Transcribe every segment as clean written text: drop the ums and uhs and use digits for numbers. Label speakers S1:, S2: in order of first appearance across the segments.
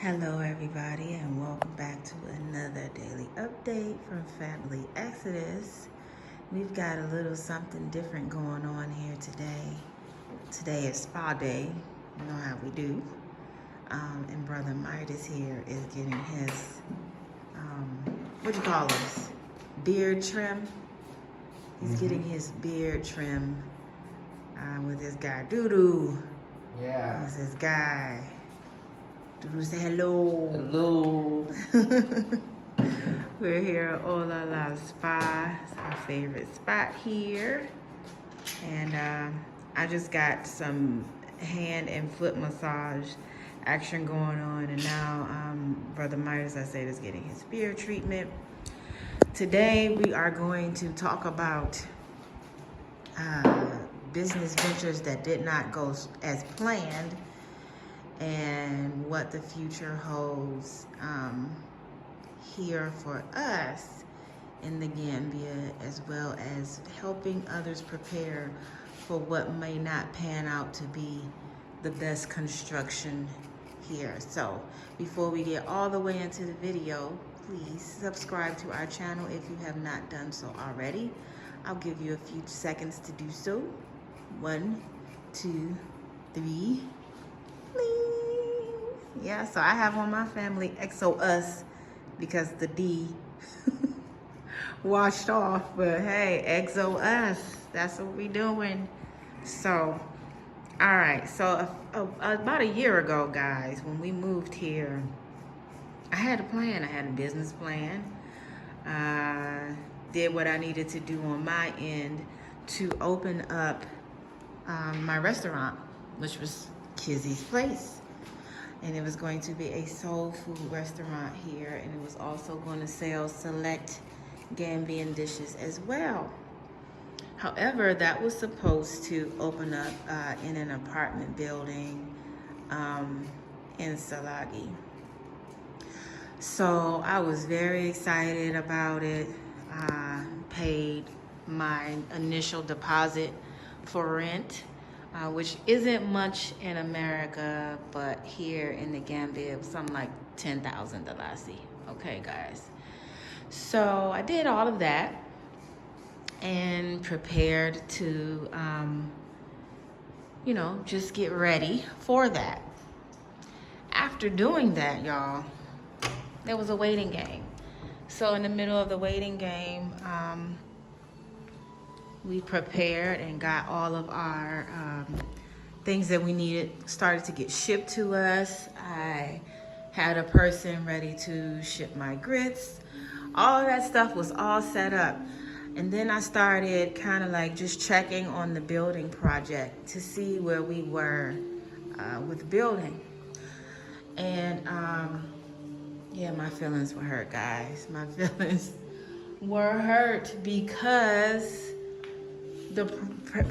S1: Hello everybody and welcome back to another daily update from Family Exodus. We've got a little something different going on here today. Today is spa day, you know how we do. And Brother Midas here is getting his, what you call this? Beard trim. He's getting his beard trim with this guy, Doo-Doo.
S2: Yeah.
S1: This is guy. Doo-Doo, say hello.
S2: Hello.
S1: We're here at Oh La La Spa. It's our favorite spot here. And I just got some hand and foot massage action going on. And now Brother Midas, I said, is getting his beard treatment. Today we are going to talk about business ventures that did not go as planned and what the future holds here for us in the Gambia, as well as helping others prepare for what may not pan out to be the best construction here. So before we get all the way into the video, please subscribe to our channel if you have not done so already. I'll give you a few seconds to do so. 1, 2, 3. Yeah, so I have on my family XOUS because the D washed off, but hey, XOUS, that's what we doing. So, all right, so about a year ago, guys, when we moved here, I had a plan. I had a business plan. Did what I needed to do on my end to open up my restaurant, which was Kizzy's Place. And it was going to be a soul food restaurant here, and it was also going to sell select Gambian dishes as well. However, that was supposed to open up in an apartment building in Salagi. So I was very excited about it. Paid my initial deposit for rent, which isn't much in America, but here in the Gambia, it was something like 10,000 dalasi. Okay, guys. So I did all of that and prepared to, just get ready for that. After doing that, y'all, there was a waiting game. So in the middle of the waiting game, we prepared and got all of our things that we needed started to get shipped to us. I had a person ready to ship my grits. All of that stuff was all set up. And then I started kind of like just checking on the building project to see where we were with building. And yeah, my feelings were hurt, guys. My feelings were hurt because the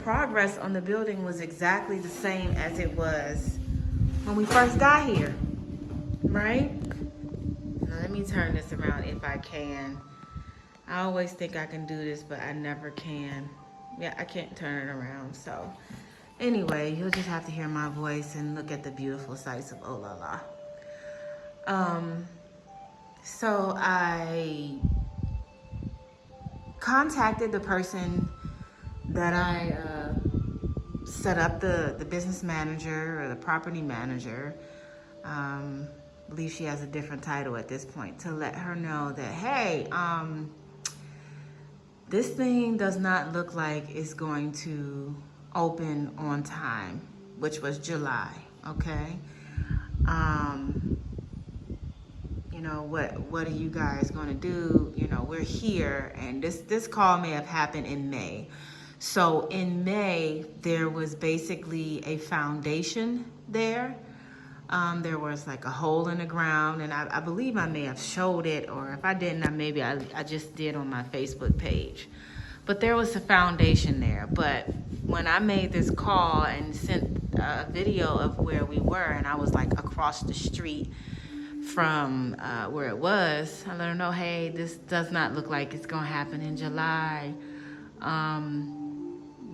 S1: progress on the building was exactly the same as it was when we first got here, right? Now, let me turn this around if I can. I always think I can do this, but I never can. Yeah, I can't turn it around. So anyway, you'll just have to hear my voice and look at the beautiful sights of Oh La La. So I contacted the person that I set up, the business manager or the property manager. I believe she has a different title at this point, to let her know that, hey, this thing does not look like it's going to open on time, which was July, okay? What are you guys going to do? We're here, and this call may have happened in May. So in May, there was basically a foundation there. There was like a hole in the ground, and I believe I may have showed it, or if I didn't, maybe I just did on my Facebook page. But there was a foundation there. But when I made this call and sent a video of where we were, and I was like across the street from where it was, I let her know, hey, this does not look like it's gonna happen in July.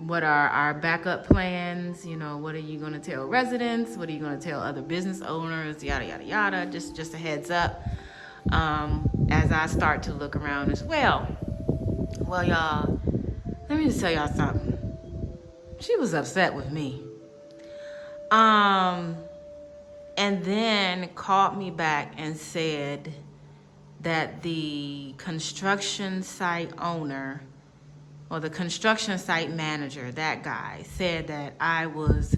S1: what are our backup plans? You know, what are you going to tell residents? What are you going to tell other business owners? Yada, yada, yada. Just a heads up as I start to look around as well. Well, y'all, let me just tell y'all something. She was upset with me. And then called me back and said that the construction site owner or the construction site manager, that guy, said that I was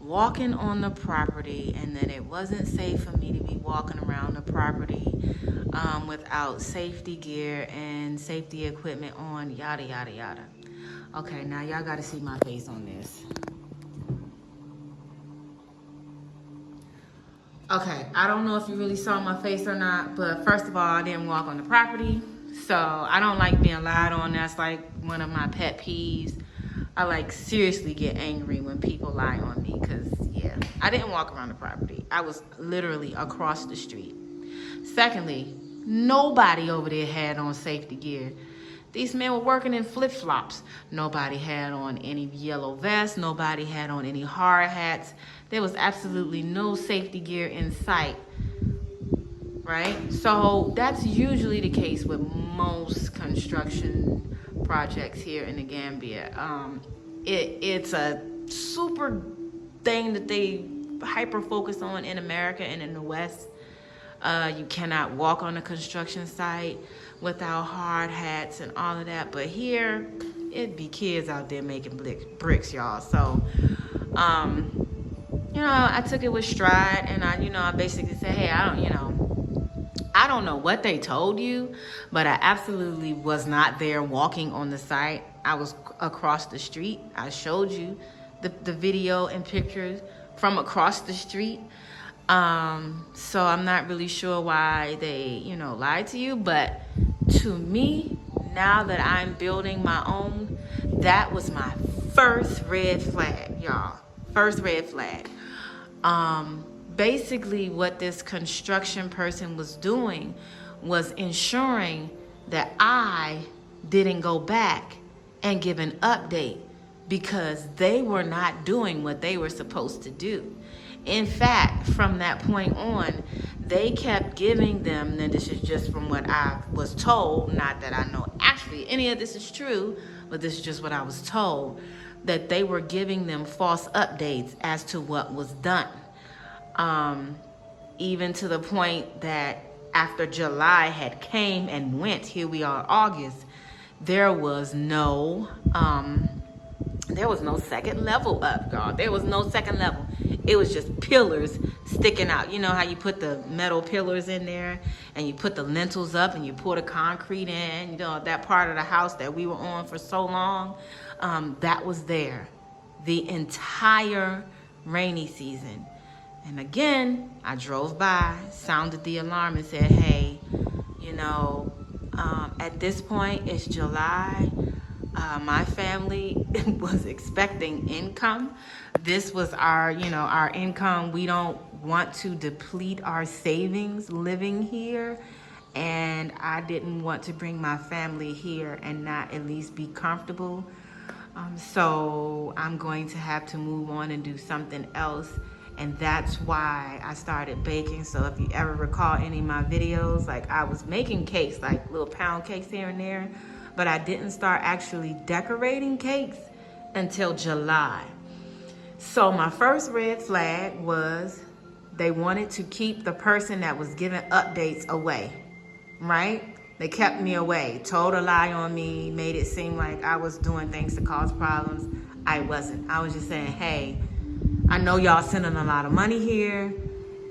S1: walking on the property and that it wasn't safe for me to be walking around the property without safety gear and safety equipment on, yada, yada, yada. Okay, now y'all got to see my face on this. Okay, I don't know if you really saw my face or not, but first of all, I didn't walk on the property. So I don't like being lied on. That's like one of my pet peeves. I like seriously get angry when people lie on me because, yeah, I didn't walk around the property. I was literally across the street. Secondly, nobody over there had on safety gear. These men were working in flip-flops. Nobody had on any yellow vests. Nobody had on any hard hats. There was absolutely no safety gear in sight, right? So that's usually the case with most construction projects here in the Gambia. It's a super thing that they hyper-focus on in America and in the West. You cannot walk on a construction site without hard hats and all of that. But here, it'd be kids out there making bricks, y'all. So, I took it with stride, and I basically said, hey, I don't know what they told you, but I absolutely was not there walking on the site. I was across the street. I showed you the video and pictures from across the street. So I'm not really sure why they, lied to you, but to me, now that I'm building my own, that was my first red flag, y'all. First red flag. Basically what this construction person was doing was ensuring that I didn't go back and give an update because they were not doing what they were supposed to do. In fact, from that point on, they kept giving them, and this is just from what I was told, not that I know actually any of this is true, but this is just what I was told, that they were giving them false updates as to what was done. Even to the point that after July had came and went, here we are August, there was no second level up, y'all. There was no second level. It was just pillars sticking out. You know how you put the metal pillars in there and you put the lintels up and you pour the concrete in, that part of the house that we were on for so long, that was there the entire rainy season. And again, I drove by, sounded the alarm and said, hey, at this point, it's July. My family was expecting income. This was our income. We don't want to deplete our savings living here. And I didn't want to bring my family here and not at least be comfortable. So I'm going to have to move on and do something else. And that's why I started baking. So if you ever recall any of my videos, like I was making cakes, like little pound cakes here and there, but I didn't start actually decorating cakes until July. So my first red flag was they wanted to keep the person that was giving updates away, right? They kept me away, told a lie on me, made it seem like I was doing things to cause problems. I wasn't. I was just saying, hey, I know y'all sending a lot of money here.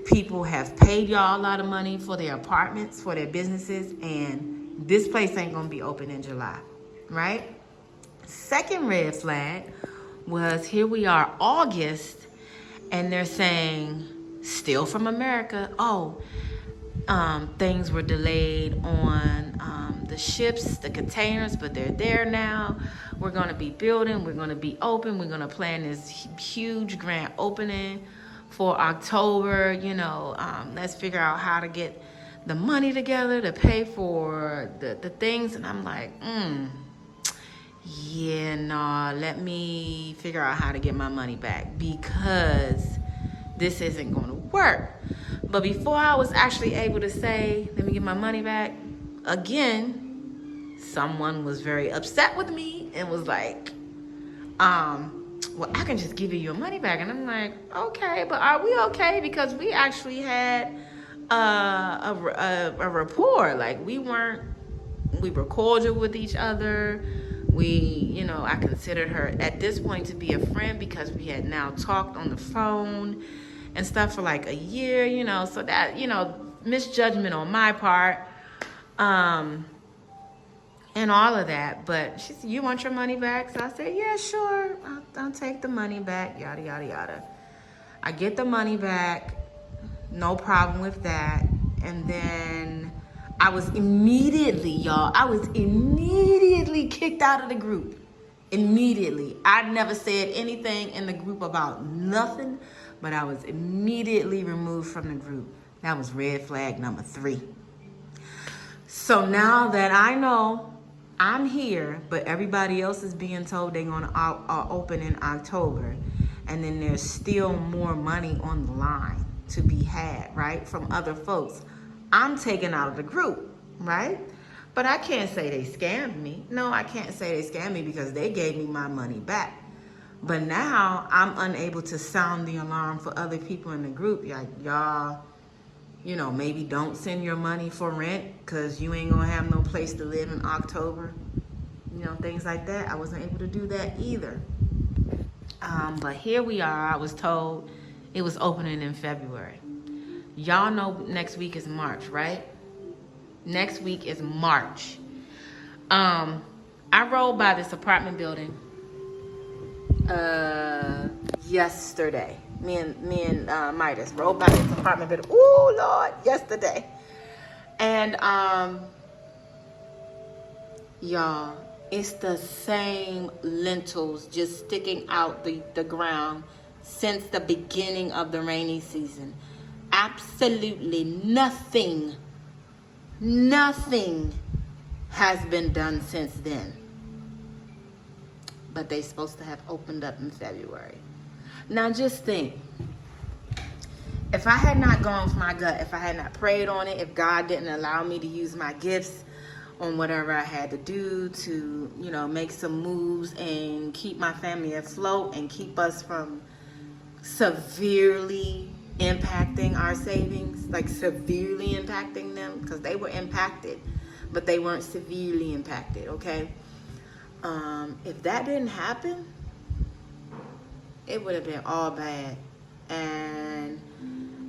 S1: People have paid y'all a lot of money for their apartments, for their businesses, and this place ain't gonna be open in July, right? Second red flag was here we are August, and they're saying, still from America, things were delayed on the ships, the containers, but they're there now. We're going to be building. We're going to be open. We're going to plan this huge grand opening for October. Let's figure out how to get the money together to pay for the things. And I'm like, yeah, no, let me figure out how to get my money back because this isn't going to work. But before I was actually able to say, let me get my money back, again, someone was very upset with me and was like, well, I can just give you your money back. And I'm like, okay, but are we okay? Because we actually had a rapport. Like, we were cordial with each other. I considered her at this point to be a friend because we had now talked on the phone and stuff for like a year, so that, misjudgment on my part. And all of that. But she said, you want your money back? So I said, yeah, sure. I'll take the money back, yada, yada, yada. I get the money back. No problem with that. And then I was immediately kicked out of the group. Immediately. I never said anything in the group about nothing, but I was immediately removed from the group. That was red flag number 3. So now that I know I'm here, but everybody else is being told they're going to open in October, and then there's still more money on the line to be had, right, from other folks, I'm taken out of the group, right? But I can't say they scammed me. No, I can't say they scammed me because they gave me my money back. But now I'm unable to sound the alarm for other people in the group. Like, y'all, maybe don't send your money for rent because you ain't going to have no place to live in October. Things like that. I wasn't able to do that either. But here we are. I was told it was opening in February. Y'all know next week is March, right? Next week is March. I rode by this apartment building yesterday. Me and Midas rode by this apartment building. Ooh, Lord, yesterday. And y'all, it's the same lentils just sticking out the ground since the beginning of the rainy season. Absolutely nothing has been done since then. But they're supposed to have opened up in February. Now just think, if I had not gone with my gut, if I had not prayed on it, if God didn't allow me to use my gifts on whatever I had to do to, make some moves and keep my family afloat and keep us from severely impacting our savings, like severely impacting them, because they were impacted, but they weren't severely impacted, okay? If that didn't happen, it would have been all bad. And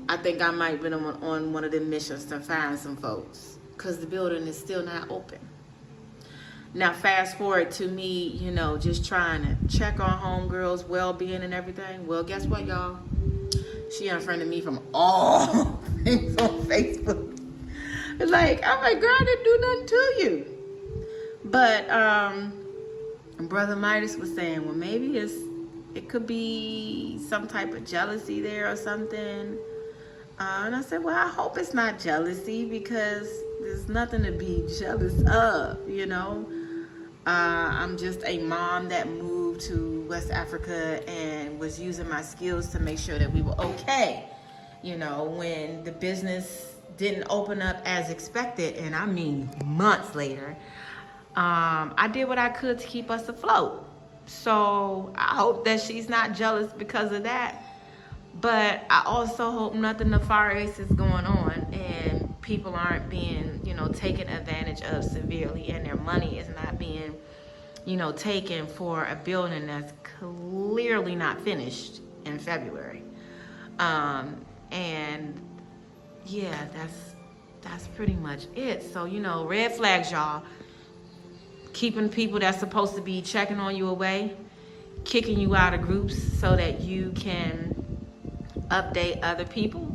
S1: I think I might have been on one of the missions to find some folks, because the building is still not open. Now fast forward to me, just trying to check on homegirls' well-being and everything. Well, guess what, y'all? She unfriended me from all things on Facebook. Like, I'm like, girl, I didn't do nothing to you. But Brother Midas was saying, well, maybe it could be some type of jealousy there or something. And I said, well, I hope it's not jealousy, because there's nothing to be jealous of, I'm just a mom that moved to West Africa and was using my skills to make sure that we were okay. When the business didn't open up as expected, and I mean months later, I did what I could to keep us afloat. So I hope that she's not jealous because of that. But I also hope nothing nefarious is going on and people aren't being, taken advantage of severely, and their money is not being, taken for a building that's clearly not finished in February. And yeah, that's pretty much it. So, red flags, y'all. Keeping people that's supposed to be checking on you away, kicking you out of groups so that you can update other people,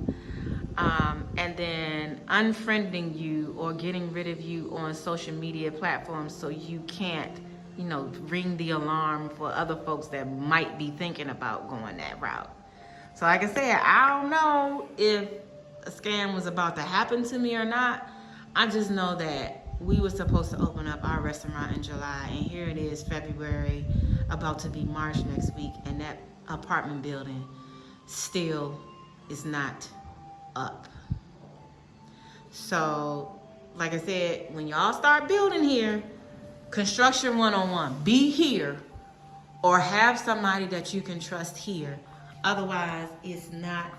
S1: and then unfriending you or getting rid of you on social media platforms so you can't, ring the alarm for other folks that might be thinking about going that route. So like I said, I don't know if a scam was about to happen to me or not. I just know that we were supposed to open up our restaurant in July, and here it is, February, about to be March next week, and that apartment building still is not up. So, like I said, when y'all start building here, construction 101, be here or have somebody that you can trust here. Otherwise, it's not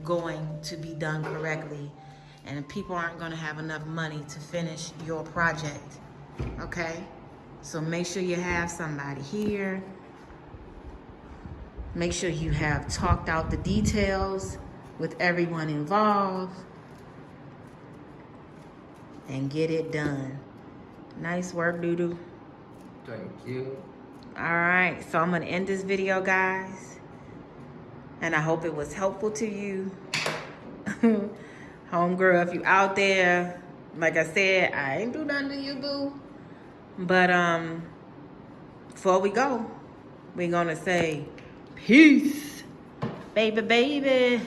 S1: going to be done correctly, and people aren't going to have enough money to finish your project. Okay? So make sure you have somebody here. Make sure you have talked out the details with everyone involved and get it done. Nice work, Doodoo.
S2: Thank you.
S1: All right, so I'm gonna end this video, guys, and I hope it was helpful to you. Homegirl, if you out there, like I said, I ain't do nothing to you, boo. But before we go, we're gonna say peace, baby, baby.